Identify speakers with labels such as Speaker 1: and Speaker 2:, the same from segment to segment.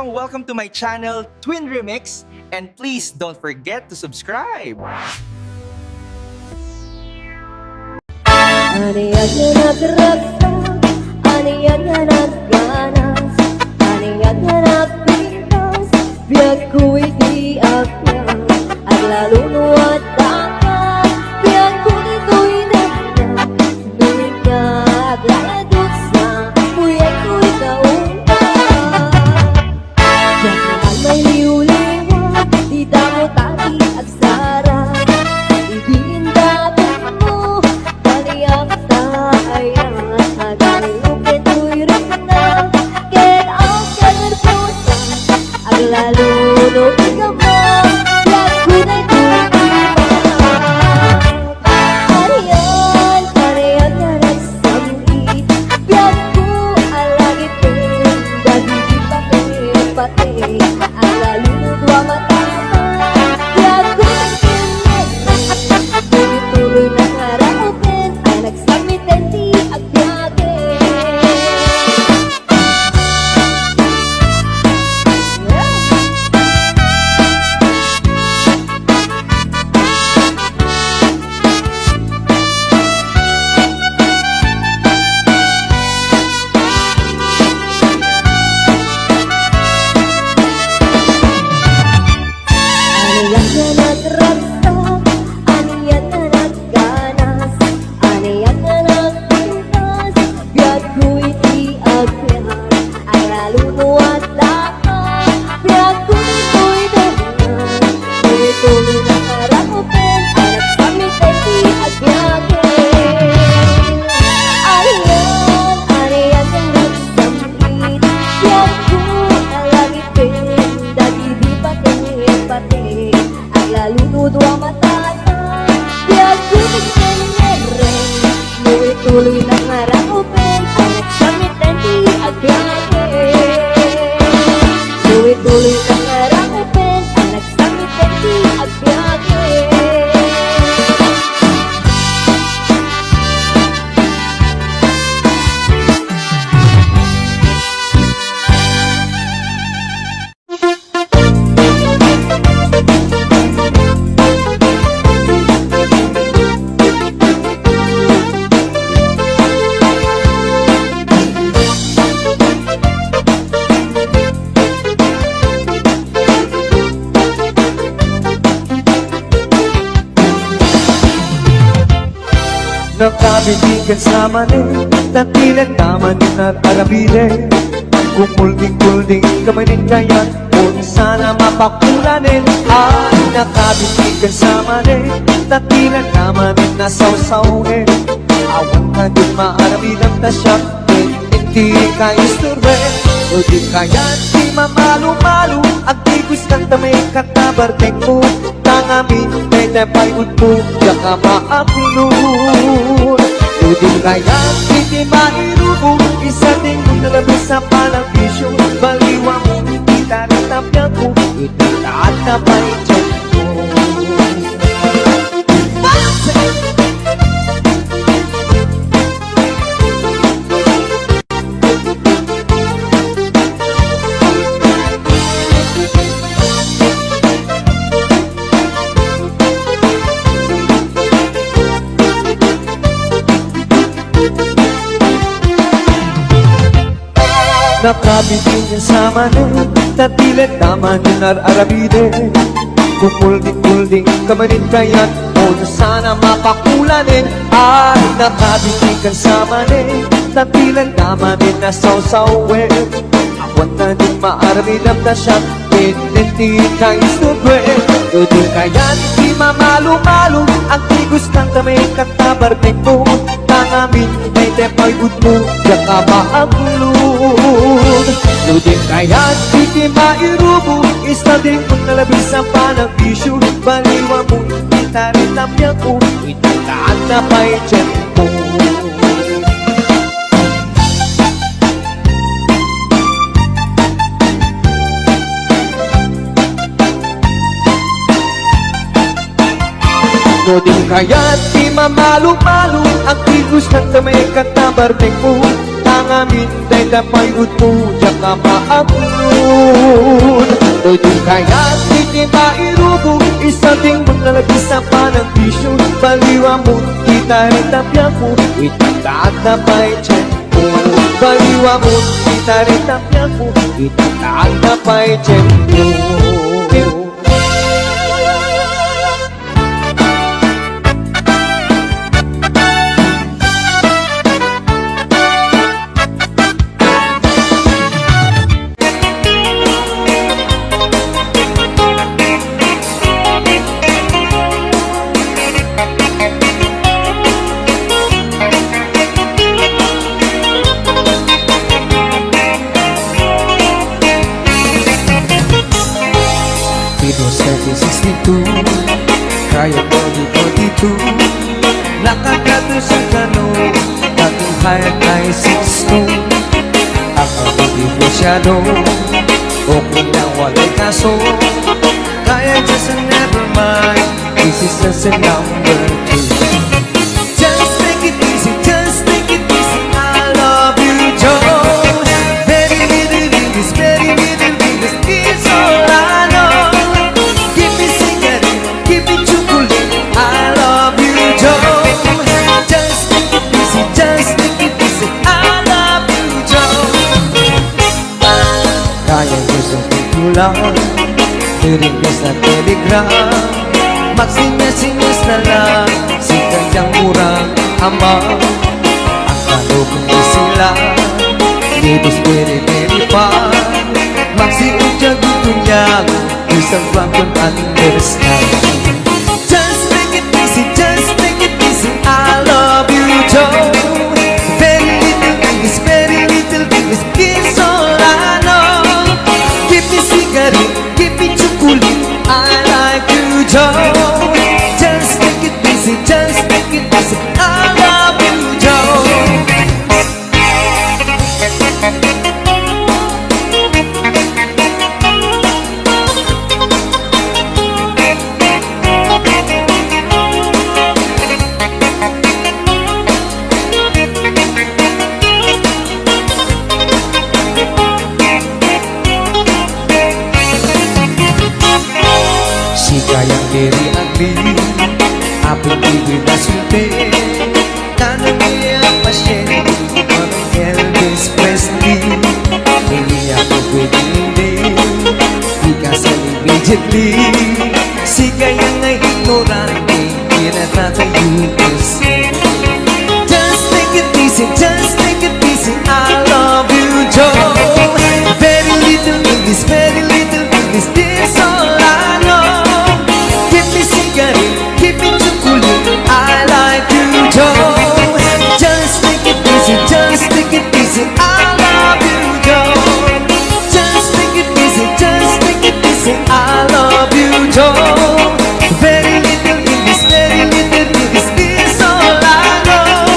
Speaker 1: Welcome to my channel, Twin Remix, and please don't forget to subscribe.
Speaker 2: Ano yan na nagragsa? Ano yan na nagganas? Ano yan na napitas? Biyag ko'y di akyan at lalo nuwat takan. Biyag ko'y ko'y nagdan Nuwing ka agladot sa Buyag ko'y kauntan. Yan naman may liw-liwat Di damo tati at sarap Ibigin dapat mo Baliak tayo Hagayupin ko'y rin na Get out, get nervosa Aglalunod ka mo Yak ko'y na'y tumipak Ariyan, ariyan na nagsamit Biyak ko alagit din Dagiti pati Aglalunod wa matapang Biyak ko na'y tumipak Tuloy na harapin Ay nagsamit din di agyakin Ano yan na nagragsak? Ano yan na nagganas? Ano yan na nagpintas? Biyag ko'y di agyan Ay lalo nuwat lakas Biyag ko'y dahilan Tuloy na harapin Ay nagsamit ay di agyakin Ano yan na nagsamit? Biyag ko alagipin Dagi di pati Ang lalunod wa matata Biyag ko nagsanyarin Tuloy na harapin Ay nagsamit ay di agyakin Tuloy na harapin Ay nagsamit ay di agyakin
Speaker 3: Nakabitigan sa mani Tatilan naman na tarabile Kung kulding-kulding kamanin kaya Kung sana mapakulanin Ay nakabitigan sa mani Tatilan naman na sawsawin Awan ka din maarabilang tasya Hindi ka isturbe O di kaya di mamalo-malo Ang tigos ng tamay katabarteng mo Tangamin may tepay mo Yaka maapulun O di kaya hindi mairubo Isa din kong nalabis sa palabisyo Baliwa mo, itarintapya ko Itataat na pa'y tiyan ko Nakabitin niya sa mani Tatilan naman yung nararabide Kung kulding-kulding kamanin kaya't O na sana mapakulanin Ay nakabitin ka sa mani Tatilan naman yung nasawsawin Awan na din maarabilang tasya Hindi ka isturbe O di kaya't di mamalo-malo Ang tigos ng tamay katabarteng mo Tangamin may tepay mo Yaka maapulun O di kaya't di mairubo Isa din kong nalabis sa panabisyo Baliwa mo, itaritapya ko Itataan na pa'y tiyan mo O di kaya't di mamalo-malo Ang tigos ng tamay katabarteng mo amin Day tapay utpo Jaka maapun Doon kaya Hindi mairubo Isating mo na lagi sa panang bisyo Baliwa mo Kita rin tapya mo Itataat na pa'y tiyan mo Baliwa mo Kita rin tapya mo Itataat na pa'y tiyan mo
Speaker 4: Dito 762 Kaya ko dito Nakakato sa tanong Aking hayat ay 6'2". Ako divorsyado Okay na walay kaso Kaya just never mind This is just a number 2. Just take it easy, just take it easy I love you, Joe. Very little bit is very little bit is all I know. Keep me singing, keep me chocolate I love you, Joe. Just take it easy, just take it easy I love you, Joe. Kaya gusto ko lang Nirinis na telegram Magsinyas-sinyas na lang Si kanyang murang ama Ang kalupong sila Libis beri-beri pa Magsiudyag ito niyang Isang bangkon understand. Just take it easy, just take it easy I love you, Joe. Very little English, very little English Is all I know. Give me cigarette, give me chocolate I like you, Joe. Just take it easy, just take it easy I love you, Joe. Si kayang very ugly Apong bibig na sulti Tanong niya pa siya Ang Elvis Presley Hindi ako pwede hindi Di ka sa immediately Si kayang ay ignorante Kinatata USA. Just take it easy, just take it easy I love you, Joe. Very little English, very little English This all I know. Give me cigarette, give me chocolate I like you, Joe. Just take it easy, just take it easy I love you, Joe. Just take it easy, just take it easy I love you, Joe. Very little English, very little English This all I know.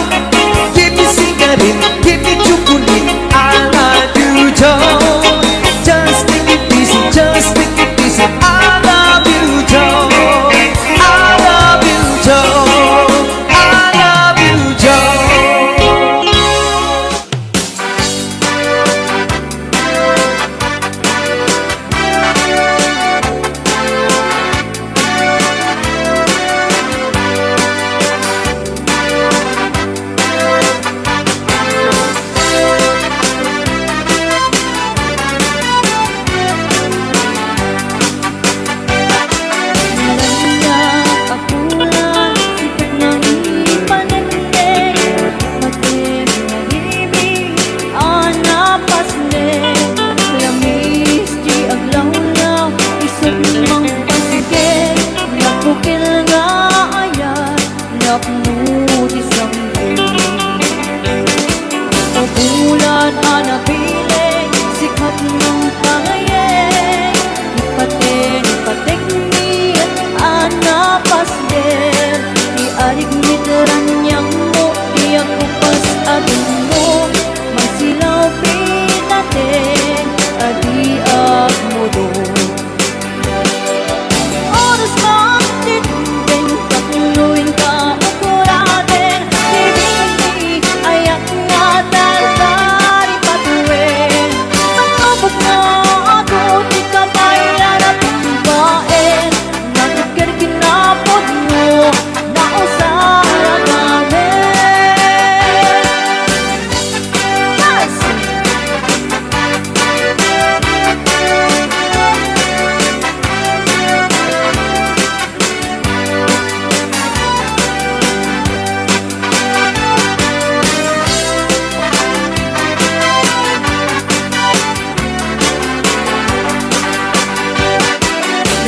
Speaker 4: Give me cigarette, give me chocolate I like you, Joe. Just take it easy, just take it easy I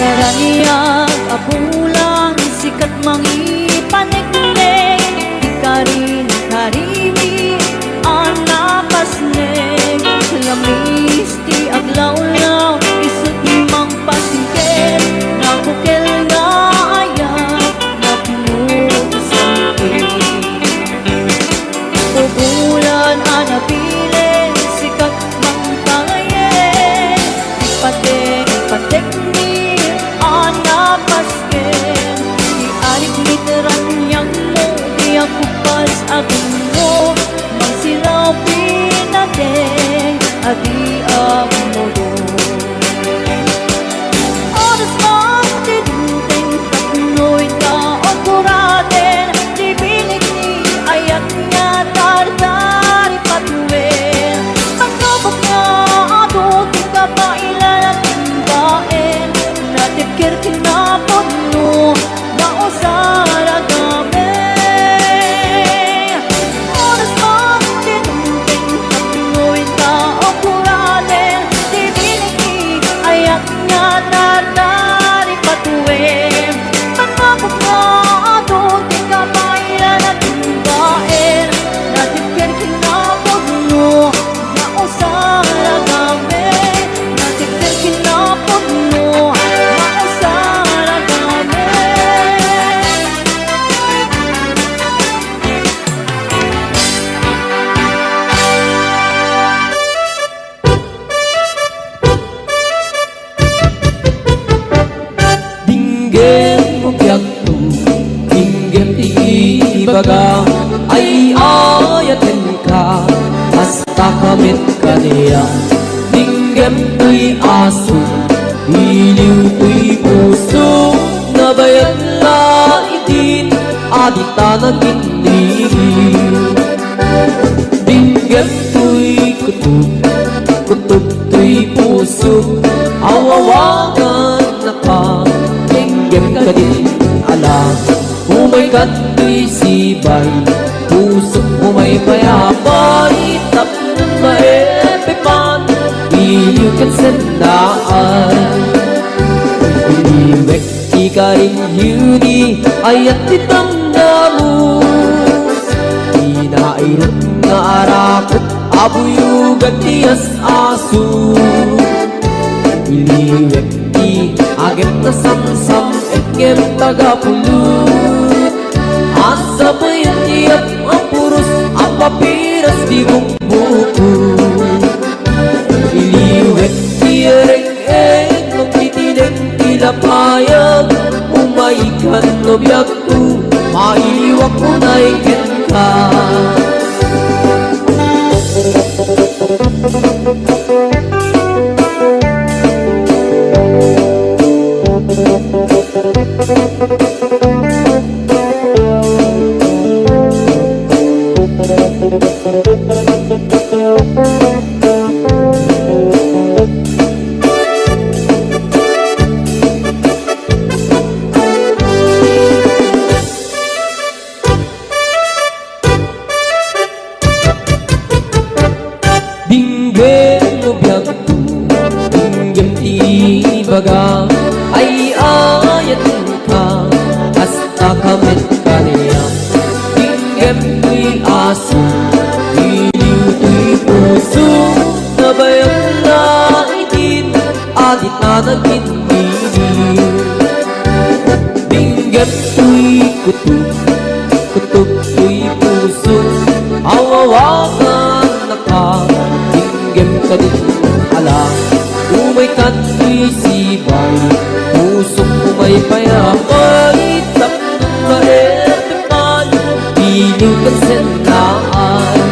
Speaker 2: Karaniyak apulang sikat mangipaneknek Ikarin karimi ang napasnek Lamis ti aglaw-law isut mang pasingket Nakukel nga ayak napunod sa Pubulan anapilin sikat mang pangayen Ipatek ni anapasken Di arik mitran yang mo Di akupas akin mo Magsilaw pinateng Adi ang mudo Oras mang tinuteng Katnoy ka o kuraten Di binig ni ayak niya Tardari patuwin Pagkabot niya ato Di ka pa ilan at timbain Natikir kinapon mo Na usara gamin Oras mang tinuteng Katnoy ka o kuraten Di binig ni ayak niya Tardari patuwin Pagkabot niya ato Di ka pa ilan at timbain Natikir kinapon mo Na usara gamin Natikir kinapon mo Na usara gamin
Speaker 4: Dinggem mo biyagto, dinggem ti ibaga Ay ayatin ka, hasta kamit ka niya Dinggem to'y aso, iliw to'y puso Nabayad na itin, adita nagindiriw Dinggem to'y kutub, kutub to'y puso Awawagan na ka, dinggem ka din alam Umay ka to'y sibay, puso mo may payapay Tapos maepipan, iliw ka't sandaan Iliwek di ka rin yuni, ayat ditanda mo Inairot na arakot, abuyugan tiyas aso Iliwek di agem na samsam, egem tagapulot Asa pa yan tiyap ang puros, ang papiras di bukbuko Iliwek di ereng-eng, magtitineng tilapayag Umaikan no biyagto, mailiwak mo na ikin ka Dinggem mo biyagto, dinggem ti ibaga Ay ayatin ka, hasta kamit ka niya Dinggem to'y aso, iliw to'y puso Nabayag na itin, adit na nagindiriw Dinggem to'y kutub, kutub to'y puso Awawagan na ka, dinggem ka din alam Umay ka to'y sibay, puso mo may payapay Tapos maepipan, iliw ka't sandaan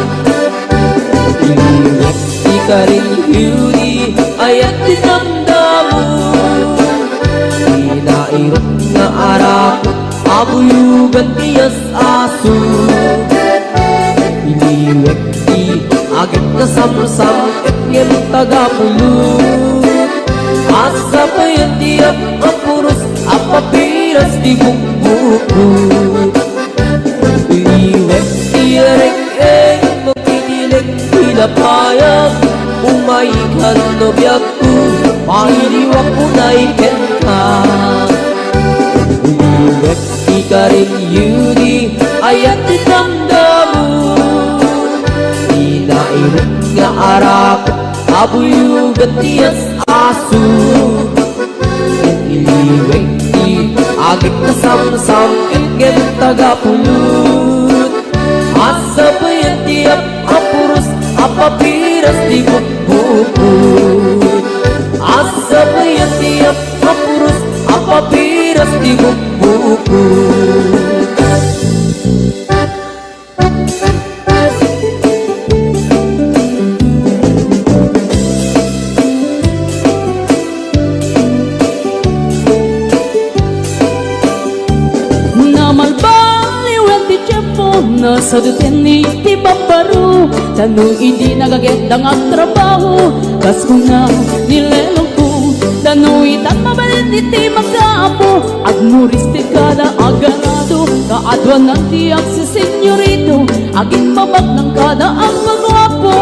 Speaker 4: Iliwek di ka rin yuni, ayat ditanda mo Inairot na arakot, abuyugan tiyas aso Iliwek di agit na samsam, egem tagapulot Asa pa yan tiyap ang puros, ang papiras di bukbuko Iliwek di ereng-eng, magtitineng tilapayag Umaikan no biyagto,
Speaker 5: mailiwak mo na ikenta. Uwek ikaring yudi ayat itamdamu, inairin nga arak abuyugat tiyas asu. Iliwek di agit na samsam ingin tagapulut, asa bayan tiap apurus apapiras di bukbukut. Asa bayan tiap apurus apapiras di bukbukut. Sa dutini ti babaru tanong hindi nagagendang ang trabaho, kas ko na nilelong ko tanong itat mabalin iti magkaapo. Agmuris ti kada agarado kaadwan ng tiyak si senyorito, agin mabag ng kada ang magwapo.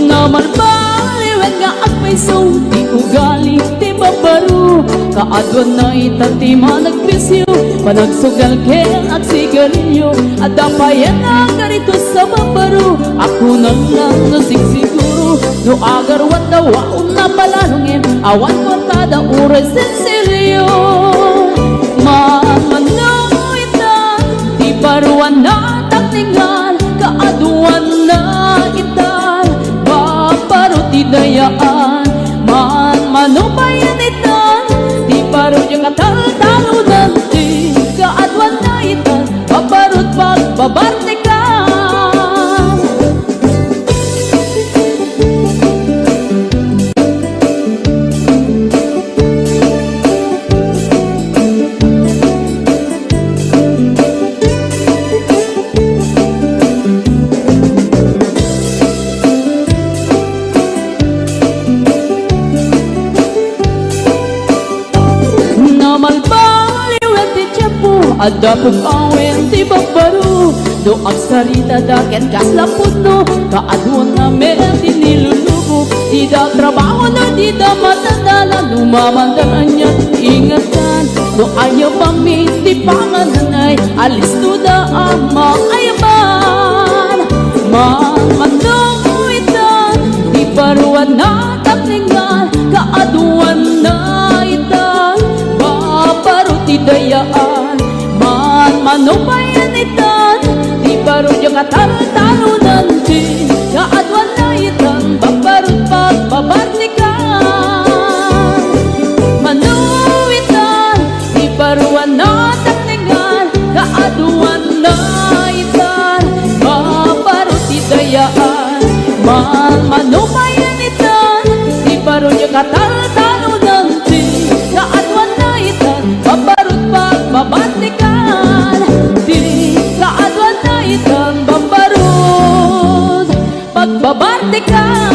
Speaker 5: Namalbaliwen nga agpaiso ti ugali ti babaru, kaadwan na itati managpisyo panagsugal ken at sigarilyo. At dapayan ang garito sa babaru, ako na lang nasigsiguro. No agarwat daw waon na palalungin, awan ko kada uray sensilyo. Mamanoitan, di baruan na takningan, kaaduan na itan, babaru ti dayaan. Manubayan itan, di baru yung katal-talo nanti, kaadwan na itan, babarut pagbabartikan. Ada pong awen ti babaru, do ang sarita daken kaslapod no, kaadwan na meron din nilulubo. Di da trabaho na di da matandala, lumamandaran niya ingatan. Do ayaw pang minti pangananay, alis to da ang maayaman. Mamandong itan, di baruan na takningan, kaadwan na itan, babaru ti dayaan. Manubayan itan, di baru yung katal-talo nanti, kaadwan na itan, babarut pagbabartikan. Manuitan, di baruan na takningan, kaadwan na itan, babarut idayaan. Manubayan itan, di baru yung katal-talo nanti, kaadwan na itan, babarut pagbabartikan. Kaadwan na itang bambarod pagbabartikan.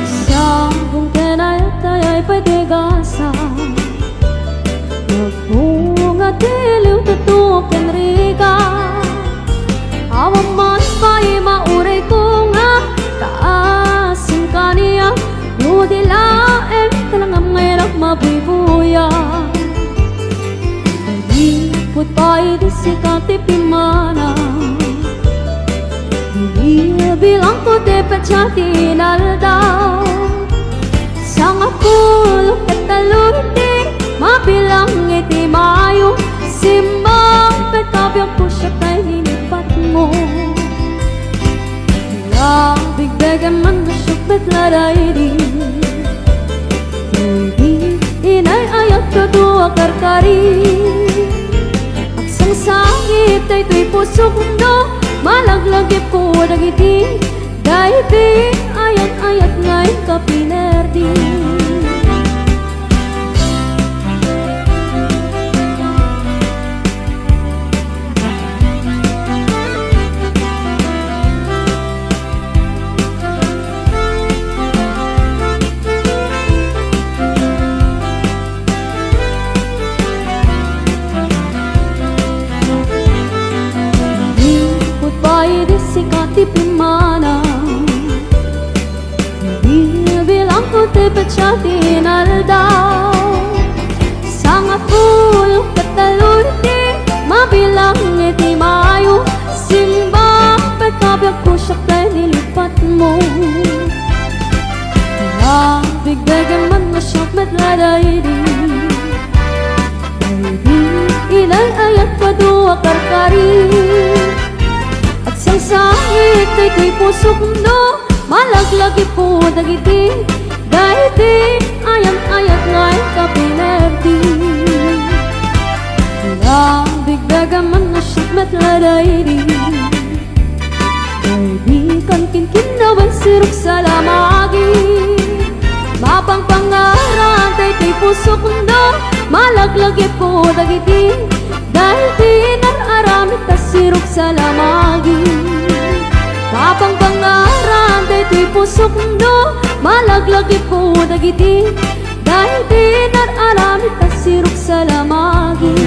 Speaker 2: Sambung kenayat ay patigasa, nagbunga tiliw tutuok en riga. Awang man pa'y mauray ko nga, taasin ka niya, nudilain talangam ngayon ang mabibuya. Nalipot pa'y disikat ipimana, hindi bilang ko te patsati naldaw. Sang apulok at talundi, mabilang iti mayo, simbang pagkabiyang pusya tayo hinipat mo. Bigbegan man nasyukbet laray di, hindi inay ayat kadua karkari. Agsang sangit ay tuy pusok no, malaglagip ko dagiti, dahil ayat-ayat ngay kapinerdi. pecati naldao Sanga pulo katalurti Mabilang iti mayo Simba pagkabyak ko siya kay nilipat mo Bigdagan man masyok matladaydi Daydi ilan ayat padua karkari At sangsangit daydi pusok no Malaglagi po dagiti Daydi ayat ngay kapinerdi Bigdagan man masyok matladaydi Daydi kan kinkinawan sirok sa lamagi Mapang pangaran tay ti pusok no Malaglagi po dagiti Dahil di nararamit kasirok sa lamagi Mapang pangaran tay ti pusok no Malaglagi po dagiti Dahil di nararamit kasirok sa lamagi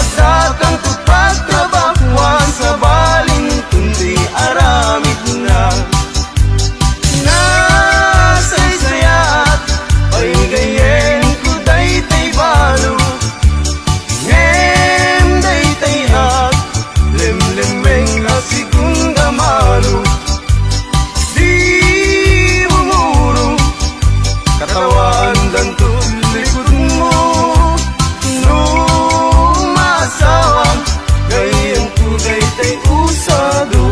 Speaker 6: pagdakang pagtrabahuan sa balin kundi aramid na nasaysayat ay gayen ko daytay balo ngem daytay at lemlemeng asigunda malo di mumuro katawan dan likod mo masawang gayang ko daytay usado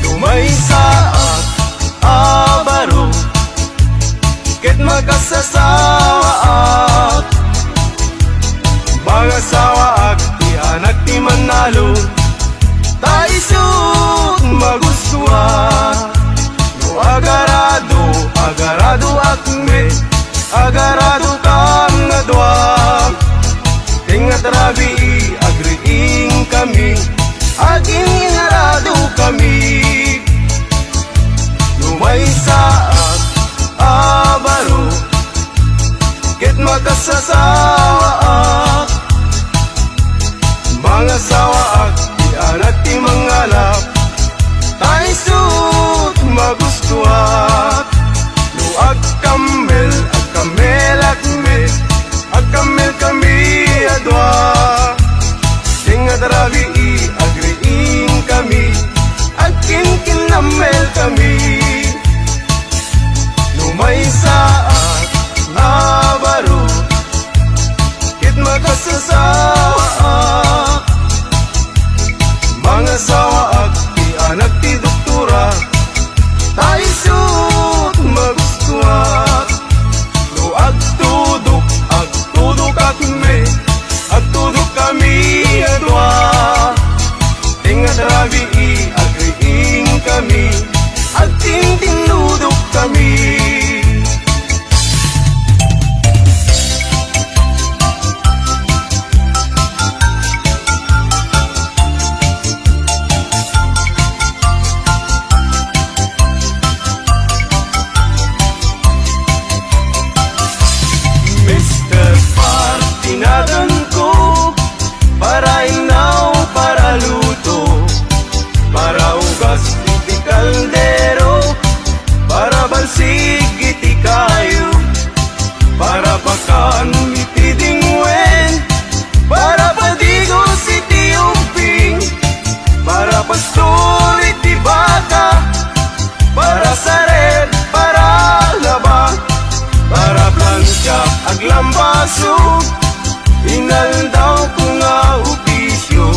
Speaker 6: lumay sa abaro ket magasasawa at mga sawa at di anak di manalo taisut maguswa no agarado agarado akme agarado kam nga dua tingat rabi agriing kami aging ingarado kami lumay saat abaro ket makasasawa at mga sawa at anak ti mangalap taisut magustuhat no agkamel akme agkamel kami adwa tingat rabi agriing kami agkin kinamel kami lumay saat abaro kit makasasawa mga sawa at di anak ti doktora taisut magustuhat no agtudok kami adwa tingat rabi agriing kami agting tinudok kami Mr. Partinadan ko para inaw, para luto, para ugas iti kaldero, para balsig iti kayo, para pakan iti dingwen, para padigos iti umping, para pastor iti baka, para sared, para laba, para plancha aglambaso inaldaw ko nga opisyo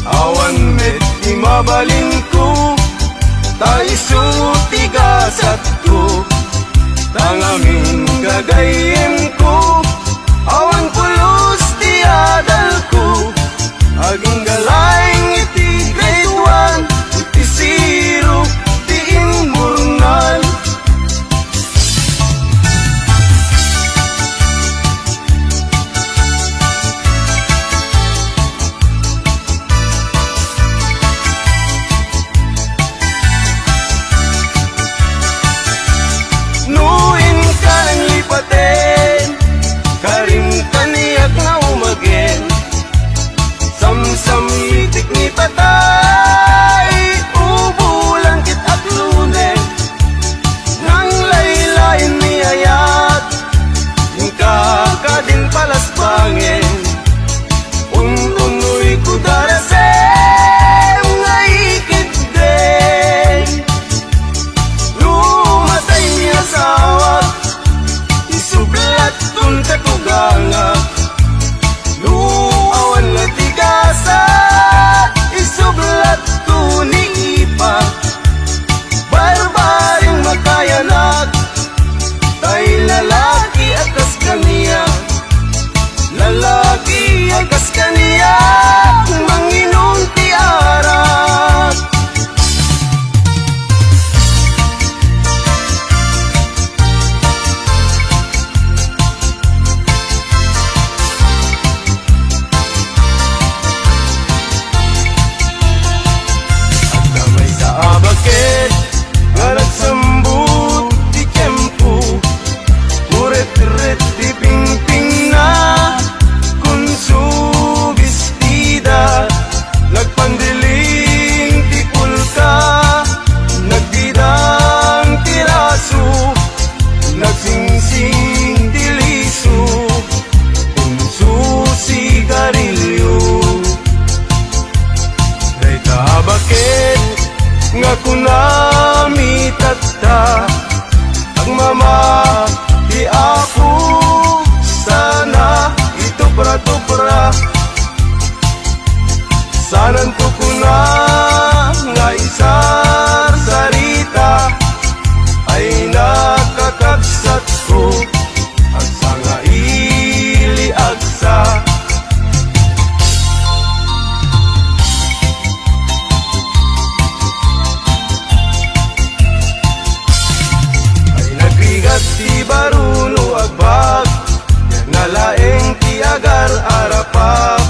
Speaker 6: awan met imabalin ko taisuti gasat ko tangamin gagayem ko awan pulos ti adal ko aging galayng iti grade 1 iti zero ti immurnal nuin ka ng lipaten kami tagta Agmama di ako sana ito pra sanan ko kuna nga isar sarita ay nakakagsat ko agsa nga ili agsa ay nagrigat ti baruno agbag nalaeng ti agar arapak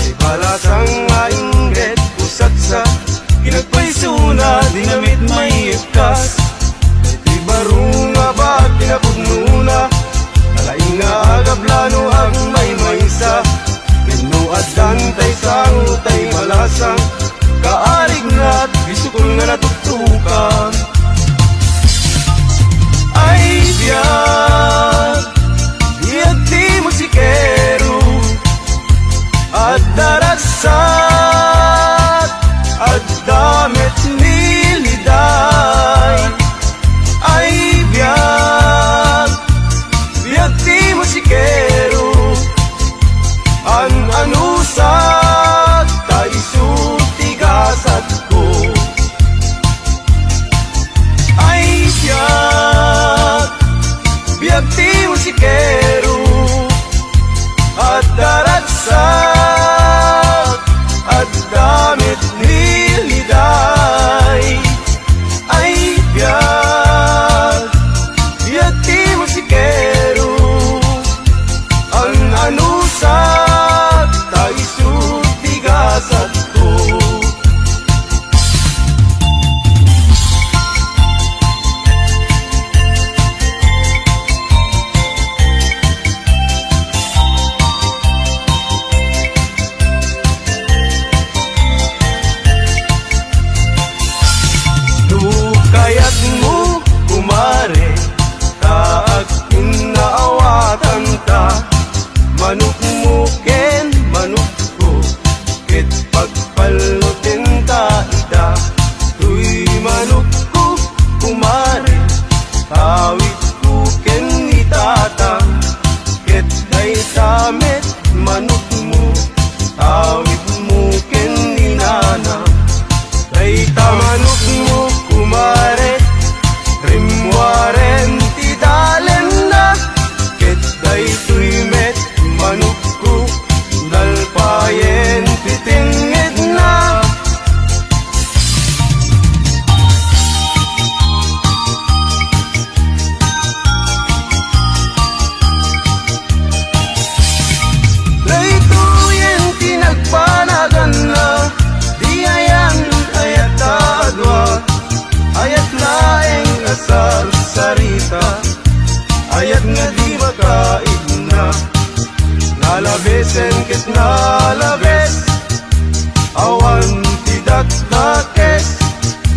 Speaker 6: ay balasang nga ingget usat sa kinagpaisuna dinamit may ikas ay ti barong nga bag kinapugnuna nalaing nga agablano ang may maysa minuad dantay sang tay malasang kaarig na't bisukol nga natutukan ay biyag biyag ti musikero at daragsat at damit niliday ay biyag biyag ti musikero an anusat tay sutigasat ko ay biyag biyag ti musikero at daragsat at damit niliday ay biyag biyag ti musikero ang anusat tay sutigasat ko Lukayat mo kumare taag inaawatan ta manuk mo ken manuk ko ket pagpalutin ta ita tuy manuk ko kumare tawid ko ken itata ket kay tamet manuk mo tawid mo ken inana kay tamanuk mo kumare rimwaren ti dalen na ket day tuymet manuk ko dalpayen titingid na laytuyen tinagpanagan na di ayan ayat adwa ayat laeng asar sarita ayat nga di makaigna nalabesen ket nalabes awan tidak dakes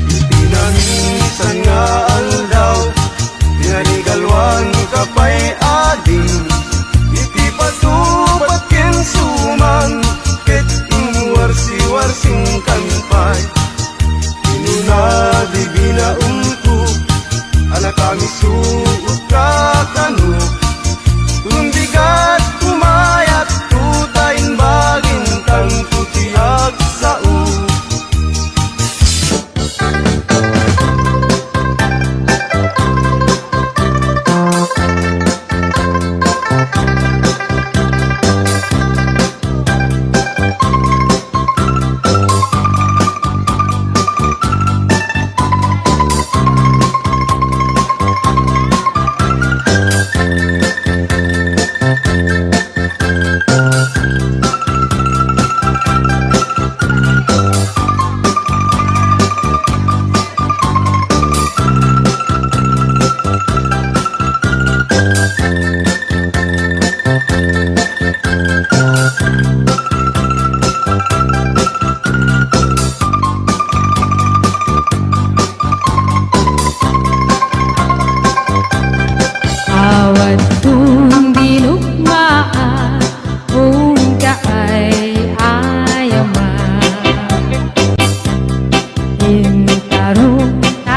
Speaker 6: itinamisan nga aldaw tinanigalwan kapay ading iti patupat ken suman ket warsi-warsing kanpay inuna di binaumtu anak kami suot kakanu tundigat kumayat tutain bagintang tutiag sao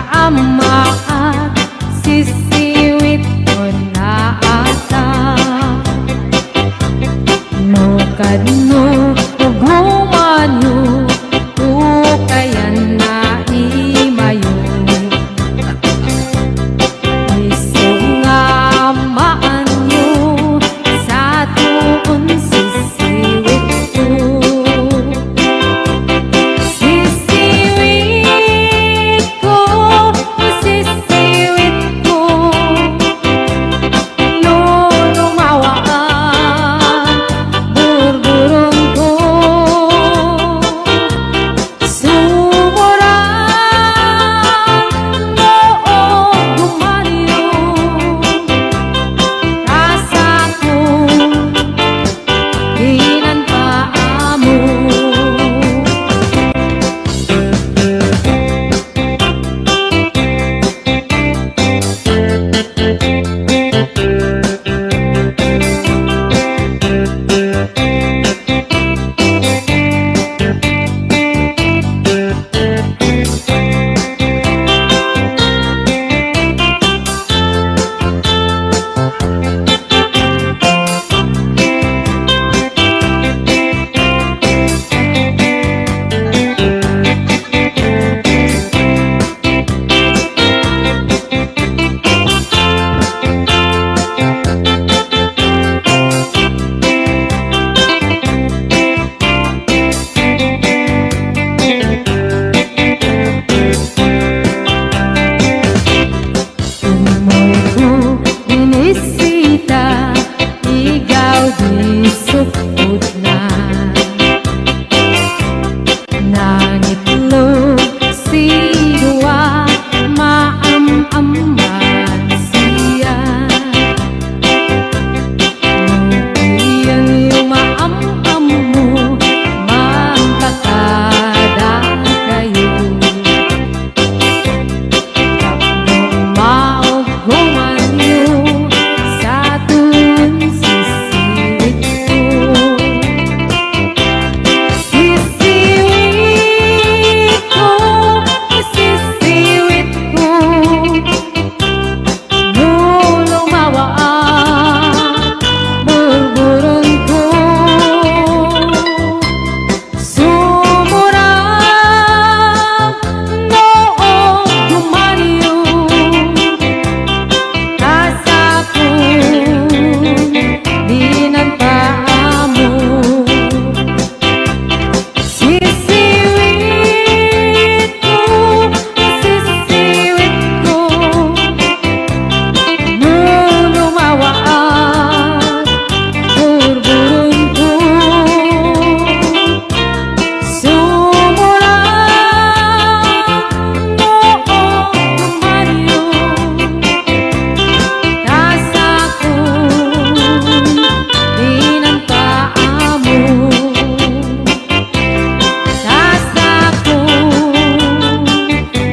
Speaker 2: ama at sisiwit ko na ata. No kadno ug humanyo kayan na imayo. Isog nga maanyo sa tuon sisiwit ko. Sisiwit ko, sisiwit ko, no lumawaan burburong ko. Sumurang noong gumaliw rasa ko dinan paamo. Tumoy ko inisita, ikaw di sukot na. Nangitlog siwa, maam-aman siya. Iyan yung maam-am mo, magkakada kayo. Maog humanyo sa tuon sisiwit ko. Sisiwit ko, sisiwit ko, no lumawaan burburong ko. Sumurang noong gumaliw rasa ko dinan paamo. Sisiwit ko, sisiwit ko, no lumawaan burburong ko. Sumurang noong gumaliw rasa ko dinan paamo. Rasa ko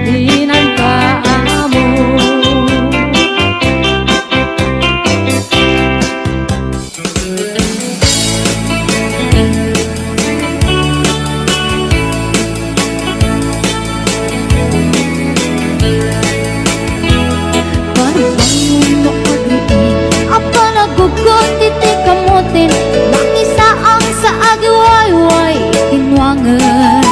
Speaker 2: dinan paamo. Parang no agriin, apa nagugot iti kamutin, mangisa ang sa agiwayway kinwangan.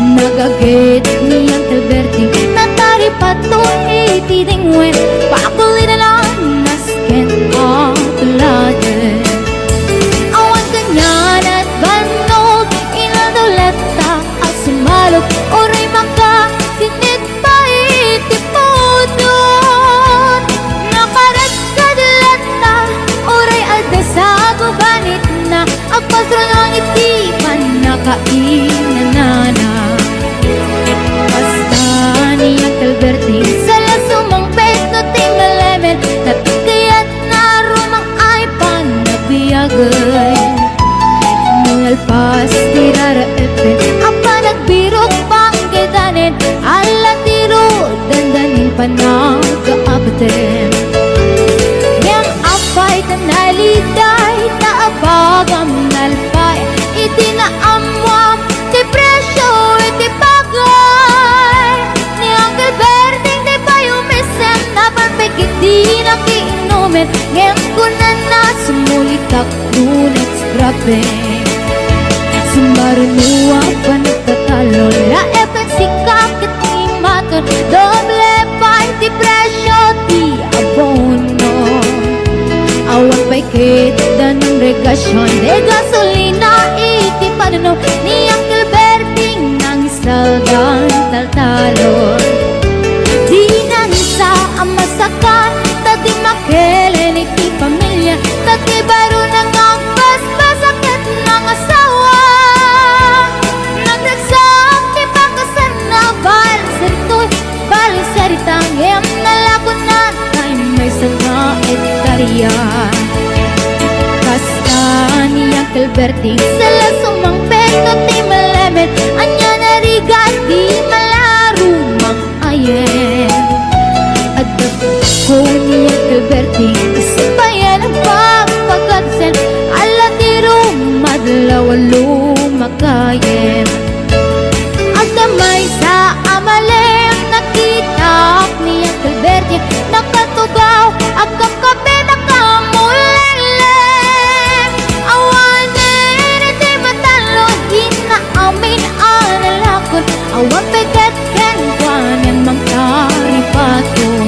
Speaker 2: Nagagit niyang Alberti, natari patong iti dingwen, pakuli na lang nasken ang tuladen. Awan kanyan at banog, inaduleta at sumalot, oray maka sinit pa itipudon. Nakarat kadalata, oray alda sa gubanit na, agpasro ng itipan nakainanana. Basta niyang Alberti, sala sumang pet no tingalemen, natikayat na rumang ay panabiyagay. Nungalpas tirara epe, apa nagbirok pang kedanen, ala tiro dandanin panagkaabten. Yang apay tanaliday, taabagam nalpay, itinaamwam, ti presyo, iti bagay, ni Uncle Ben. di nakiinumin. Ngayon ko na sumulitak lunets grabe. Sumarunua pa nagtatalo la FNC kakit ni maton. Doble party presyo di abono. Awan pa'y kita ng regasyon de gasolina iti panuno ni Uncle Berting ng salgang taltalon. Di na nisa ang masakan tadi makelen iti pamilya tadi baro nang ang basbasakit ng asawa. Nagdagsak di pagkasan na balisaritang em nalakunan ay may sanga etarya. Kasta ni Uncle Berting sala sumang peto ti malemet anya narigat di malarumang ayen. At ko ni Uncle Berting isipayan ang pagpagkatsen ala ti rumadlaw lumakayen. At damay sa amalem nakita ni Uncle Berting nakatugaw agam kape nakamulele. Awanin iti matalo inaamin analakon awan pegat ken kwanen mangkaripaton.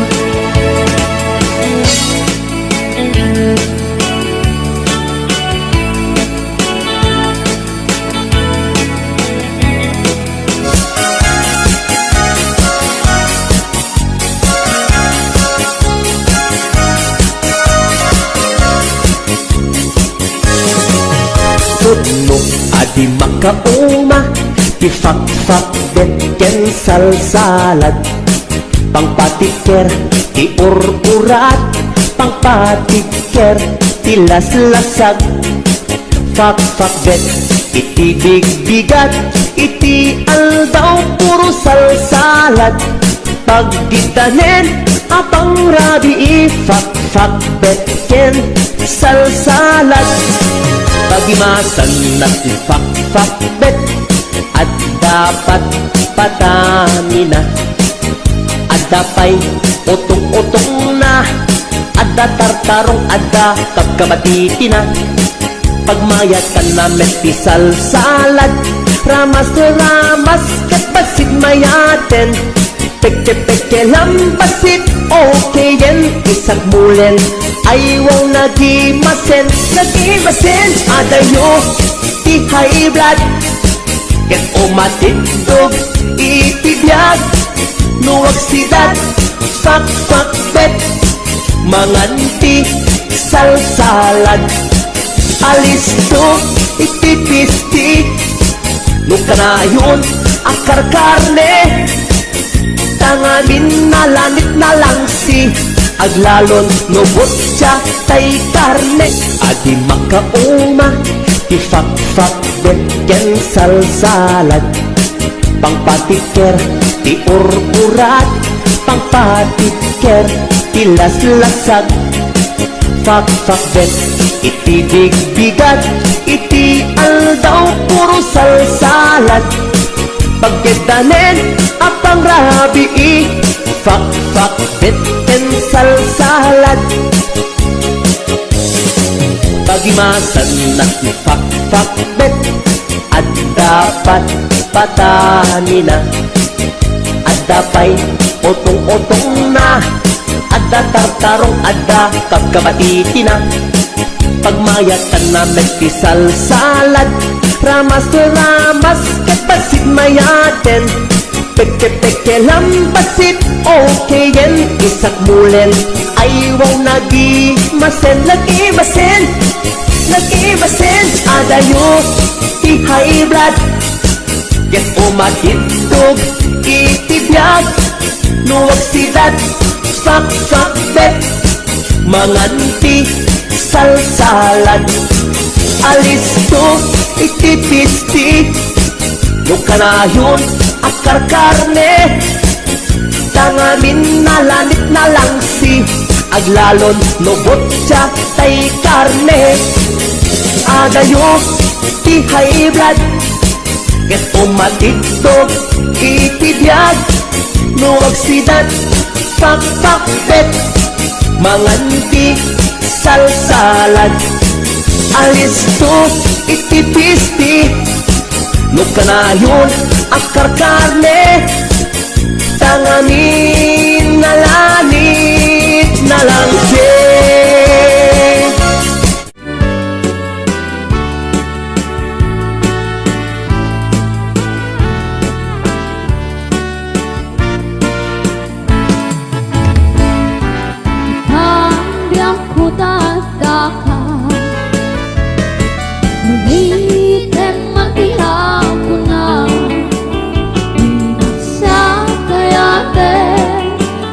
Speaker 3: Tudlo adi makauma ifak-fak betken salsalad pangpatiker iur-urat pangpatiker tilas-lasag fak-fak bet iti big-bigat iti aldaw puro salsalad pagditanen apang rabi ifak-fak betken salsalad pagimasan at ifak-fak bet at dapat patamina at dapay utong-utong na at tartarong at kapkabatiti na pagmayat ka na meti salsalad ramas to ramas kapasit mayaten peke-peke lambasit okay yan isak mulen ayaw nagimasen adayo ti high blood ket umatindog itibiyag nuwagsidad fak-fak bet manganti salsalad alisto itipisti nukanayon akar karne tanganin na lanit na langsi aglalon nubot siya tay karne adi makauma ti fak-fak betken salsalad pangpatiker ti ur-urat pangpatiker ti las-lasag fak-fak bet iti big-bigat iti aldaw puro salsalad pagkitanen apang rabi fak-fak betken salsalad pagimasan na ifak-fak bet at dapat patamina at dapay utong-utong na at tartarong at kapkabatiti na pagmayatan na meti salsalad ramas to ramas kapasit mayaten peke-peke lambasit okay yan isak mulen ayaw nagimasen nagimasen adayo ti high blood ket umatindog itibiyag nuwagsidad fak-fak bet manganti salsalad alisto itipisti nukanayon akar karne tangamin na lanit na langsi aglalon lobot siya tay karne adayo ti high blood ket umatindog itibiyag nuwagsidad fak-fak bet manganti salsalad alis to itipisti nukanayon akar karne tanganin nalanit na lang
Speaker 2: Hanggang ko tataka Nulitin magtihang ko na Di na sa kayate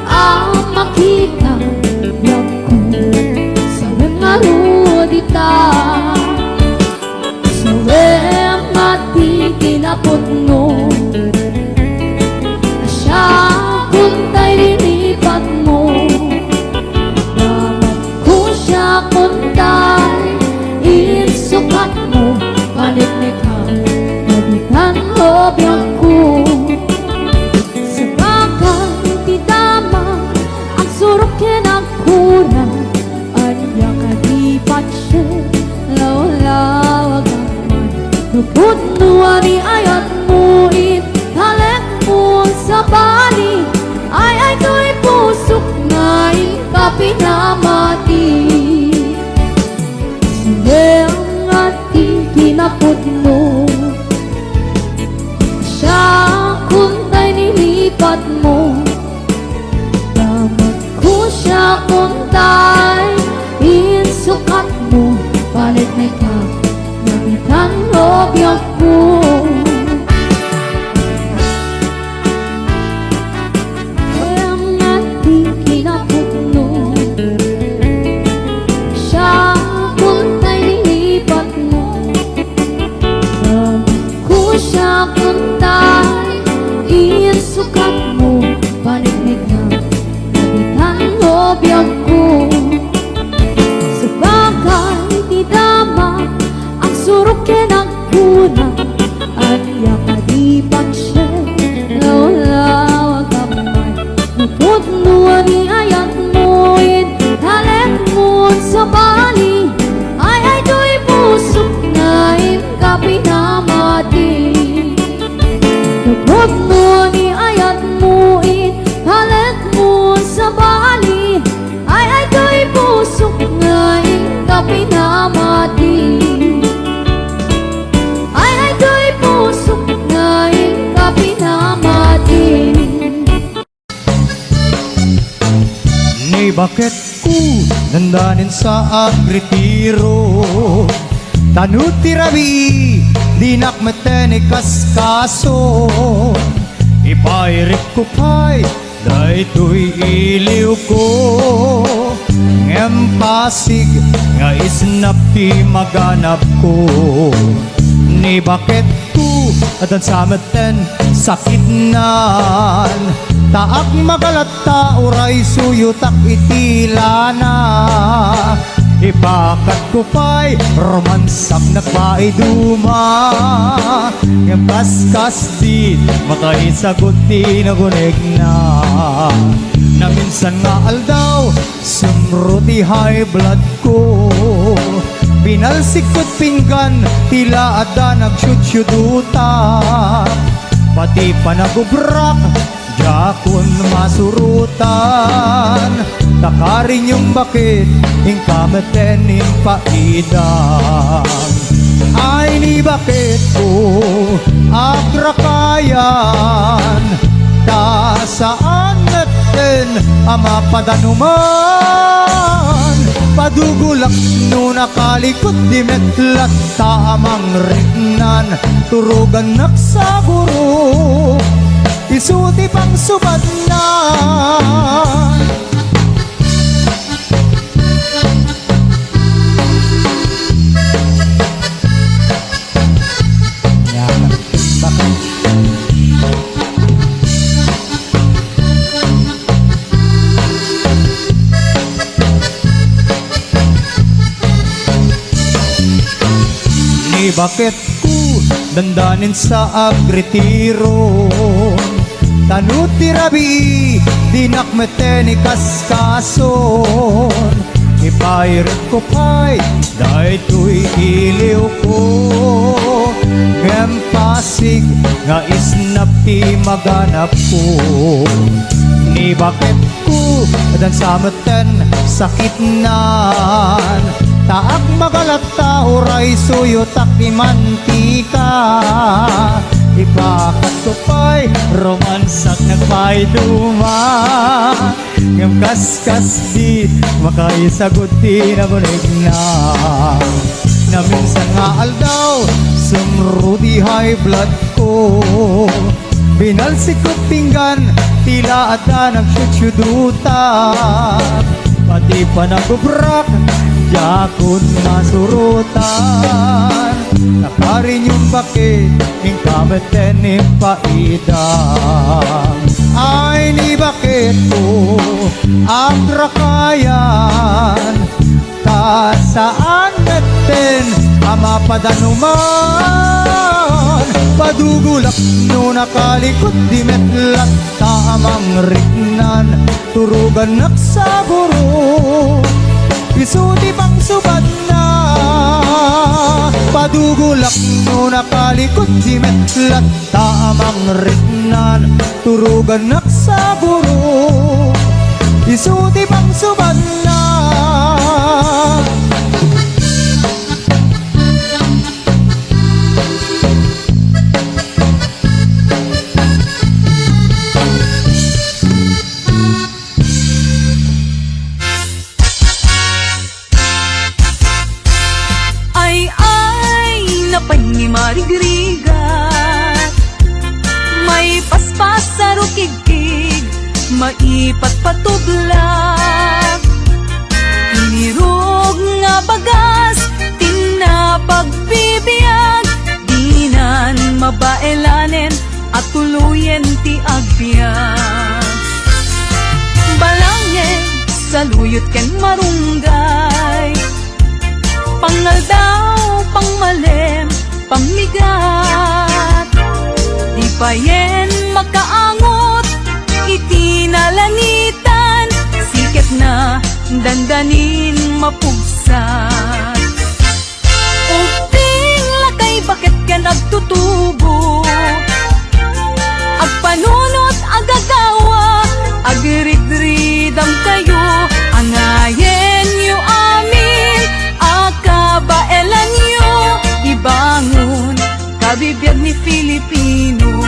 Speaker 2: Ang makita Yak ko sa mga rudita Sa mati kinapot mo Asya kuntay linipat mo kuntay insukat mo paniknik ka nabitan hobyak ko sa bakal di dama ang surok kinagkurang anya kadipat siya lawlawag naman nupod nuwari ayat mo ithalek mo sa bali ay ko'y pusok na kapinamati Silang ating kinapod mo Siya kuntay nilipat mo Damat ko siya kuntay insukat mo Palit may ka namitan hobyak ko sukat mo paniknik na nabitan hobyak ko sa bagay di dama ang surok kinagkuna at yakadipan siya lawlawag kamay nupod nuwani ayat mo ithalek mo sa bali ay do'y pusok na kapinamati nupod nuwani ayat mo ithalek mo sa bali ay do'y pusok na kapinamati ay do'y pusok na kapinamati
Speaker 4: Ni bakit ko nandanin sa agretiro Tanuti rabi dinak metenikas kaso Ipairik ko pa'y daytoy iliw ko Ngem pasig nga isnap ti maganap ko Ni bakit ko adan sa meten sakit nan Taak magalata uray suyutak itilana Ibakat ko pa'y romansak na paiduma Ngem paskas di makaisagot ti nagunig na Na minsan nga aldaw sumro ti high blood ko Pinalsik ko't pinggan tila ada nagsyudyuduta Pati panagubrak Jakun masurutan Takarin yung bakit Ingkameten impaidang Ay ni bakit ko Agrakayan Ta saan natin Ama padanuman Padugulak no nakalikot di metlat Ta amang rignan Turugan naksaguro Isuti pang subad na Ni bakit ko dandanin sa agretiro tanuti rabi dinakmete ni kaskason ipairit ko pa'y dahil to'y iliw ko ngem pasig nga isnap ti maganap ko ni bakit ko dan sameten sakit nan taak magalata oray suyo takimantika ipakat ko pa'y romansak nagpa'y duma ngam kaskas di makaisagot di nabunig na minsan nga aldaw sumrudi high blood ko binalsik ko pinggan tila ada nagsyudyuduta pati pa nagubrak yakon masurutan nakarin yung bakit ning kameten ni paidang ay ni bakit ko ang rakayan ta saan meten ama padanuman padugulak no nakalikot di metlat tamang riknan turugan naksaburo isuti pang subad na padugulak no nakalikot di metlat tamang riknan turugan naksaburo isuti pang subad na
Speaker 7: marigrigat may paspas sa rukigkig maipat patublag inirog nga bagas tinapagpibiyag dinan mabaelanen at tuluyen ti agbyag balangin sa luyot ken marunggay pangal daw pangmalem pamigat di pa yen makaangot itinalanitan siket na dandanin mapugsat uping lakay bakit ken agtutubo agpanunot agagawa agridridam kayo angayen yu amin akabaelan yu ibangon kabibiyag ni Filipino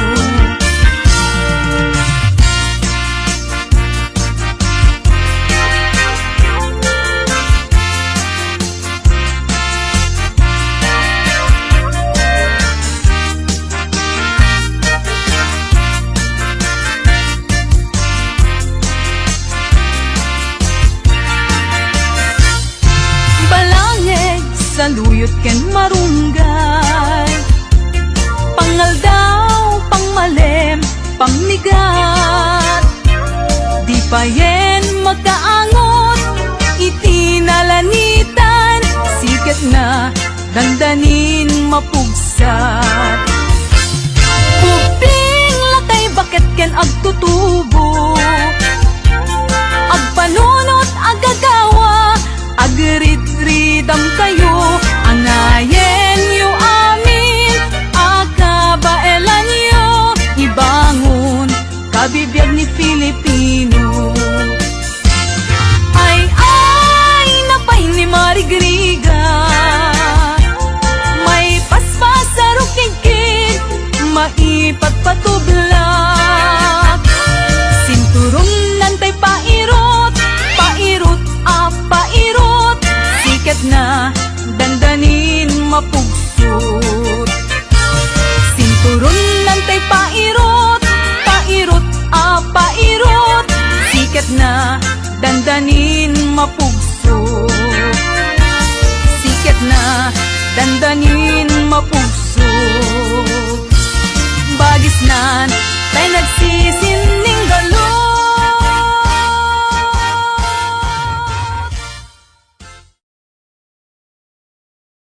Speaker 7: balangeg sa luyot ken marunggay pangal daw pangmalem pangmigat di pa yen magkaangot itinalanitan siket na dandanin mapugsat puping lakay bakit ken agtutubo